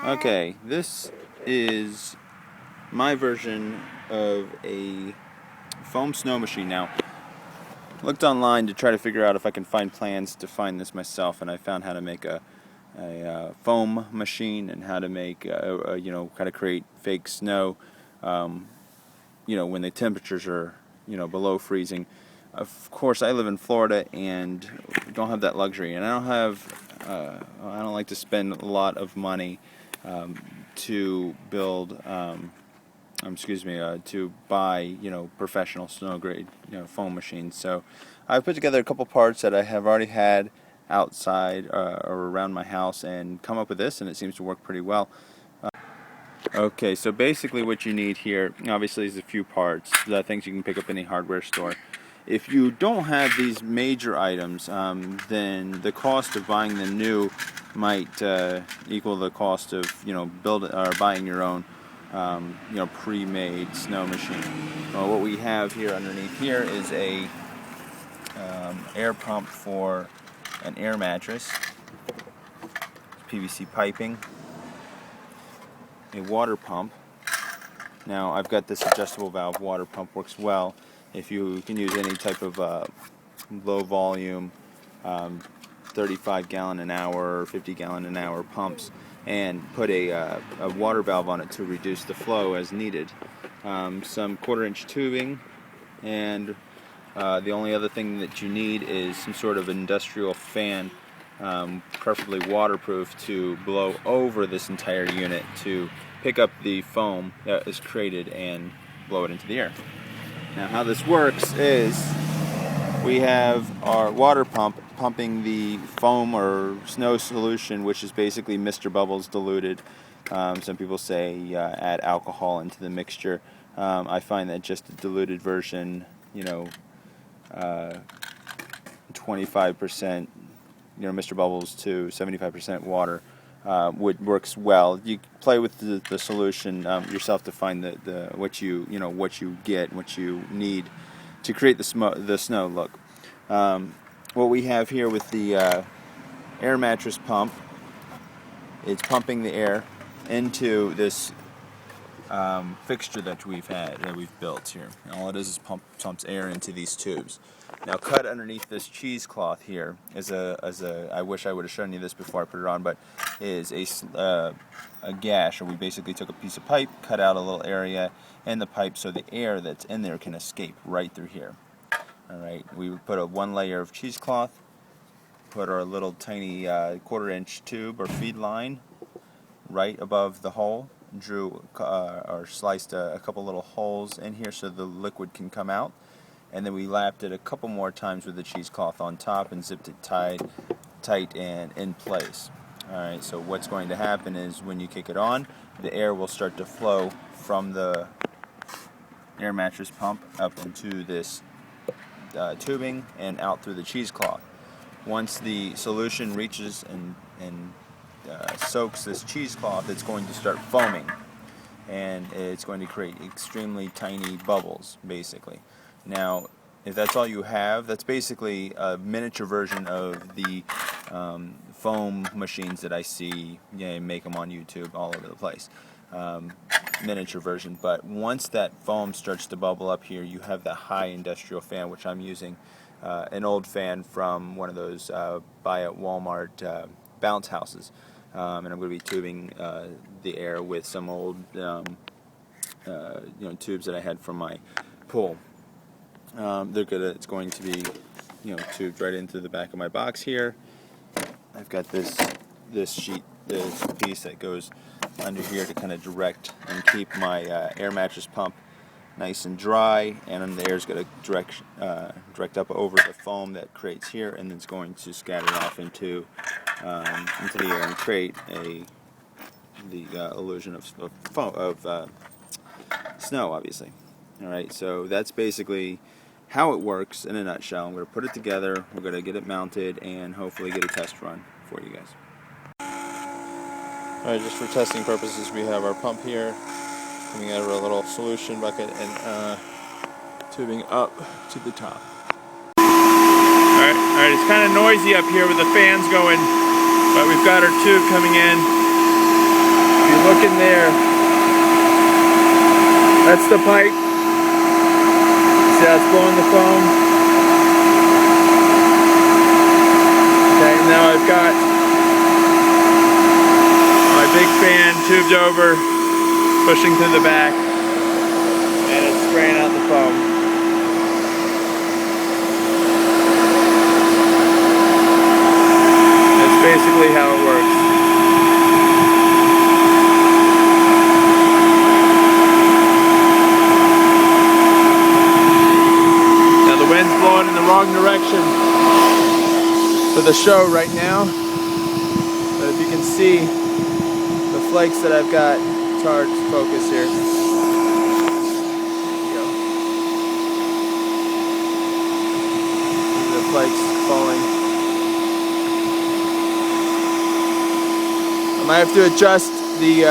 Okay, this is my version of a foam snow machine. Now, looked online to try to figure out if I can find plans to find this myself, and I found how to make a foam machine and how to make how to create fake snow. When the temperatures are below freezing. Of course, I live in Florida and don't have that luxury, and I don't like to spend a lot of money to build. To buy professional snow grade foam machines. So I've put together a couple parts that I have already had outside or around my house and come up with this, and it seems to work pretty well. Okay, so basically what you need here, obviously, is a few parts, the things you can pick up in any hardware store. If you don't have these major items, then the cost of buying them new might equal the cost of building or buying your own pre-made snow machine. What we have here underneath here is a air pump for an air mattress, PVC piping, a water pump. Now I've got this adjustable valve water pump, works well if you can use any type of low volume 35 gallon an hour or 50 gallon an hour pumps, and put a water valve on it to reduce the flow as needed. Some 1/4 inch tubing, and the only other thing that you need is some sort of industrial fan, preferably waterproof, to blow over this entire unit to pick up the foam that is created and blow it into the air. Now, how this works is we have our water pump pumping the foam or snow solution, which is basically Mr. Bubbles diluted. Some people say add alcohol into the mixture. I find that just a diluted version, 25% Mr. Bubbles to 75% water works well. You play with the solution yourself to find what you get, what you need to create the snow look. What we have here with the air mattress pump, it's pumping the air into this fixture that we've built here. And all it is pumps air into these tubes. Now, cut underneath this cheesecloth here is I wish I would have shown you this before I put it on, but is a gash. Or we basically took a piece of pipe, cut out a little area in the pipe so the air that's in there can escape right through here. All right, we put one layer of cheesecloth, put our little tiny 1/4 inch tube or feed line right above the hole, drew or sliced a couple little holes in here so the liquid can come out, and then we lapped it a couple more times with the cheesecloth on top and zipped it tight and in place. Alright, so what's going to happen is when you kick it on, the air will start to flow from the air mattress pump up into this tubing and out through the cheesecloth. Once the solution reaches and soaks this cheesecloth, it's going to start foaming, and it's going to create extremely tiny bubbles, basically. Now, if that's all you have, that's basically a miniature version of the foam machines that I see, make them on YouTube all over the place. Miniature version, but once that foam starts to bubble up here, you have the high industrial fan, which I'm using, an old fan from one of those buy at Walmart bounce houses, and I'm going to be tubing the air with some old tubes that I had from my pool. They're good. It's going to be tubed right into the back of my box here. I've got this piece that goes under here to kind of direct and keep my air mattress pump nice and dry, and then the air is going to direct up over the foam that creates here, and then it's going to scatter off into the air and create the illusion of snow, obviously. All right, so that's basically how it works in a nutshell. I'm going to put it together, we're going to get it mounted, and hopefully get a test run for you guys. Alright, just for testing purposes, we have our pump here coming out of a little solution bucket and tubing up to the top. Alright, it's kind of noisy up here with the fans going, but we've got our tube coming in. Look in there. That's the pipe. See how it's blowing the foam? Okay, and now I've got my big fan tubed over, pushing to the back, and it's spraying out the foam. That's basically how it works. Wind's blowing in the wrong direction for the show right now, but if you can see the flakes that I've got, it's hard to focus here. There you go. The flakes falling. I might have to adjust the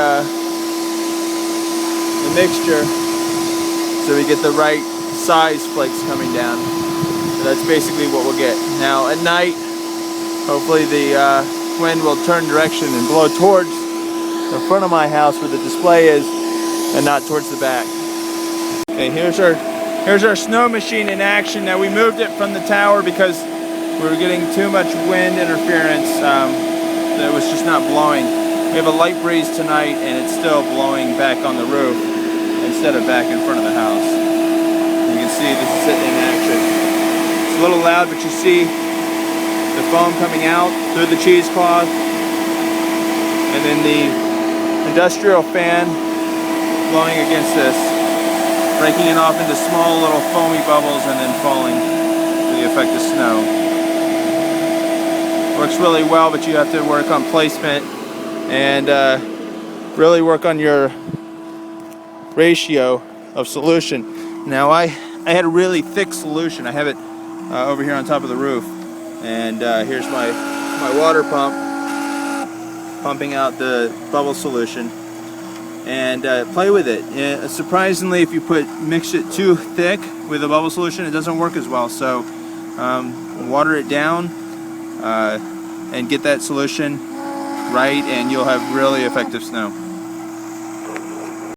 mixture so we get the right size flakes coming down. So that's basically what we'll get. Now at night, hopefully the wind will turn direction and blow towards the front of my house where the display is and not towards the back. Okay, here's our snow machine in action. Now we moved it from the tower because we were getting too much wind interference. It was just not blowing. We have a light breeze tonight and it's still blowing back on the roof instead of back in front of the house. You can see this is it in action. It's a little loud, but you see the foam coming out through the cheesecloth, and then the industrial fan blowing against this, breaking it off into small little foamy bubbles and then falling to the effect of snow. Works really well, but you have to work on placement and really work on your ratio of solution. Now I had a really thick solution. I have it over here on top of the roof, and here's my water pump pumping out the bubble solution, and play with it. Surprisingly, if you mix it too thick with the bubble solution, it doesn't work as well. So water it down and get that solution right, and you'll have really effective snow.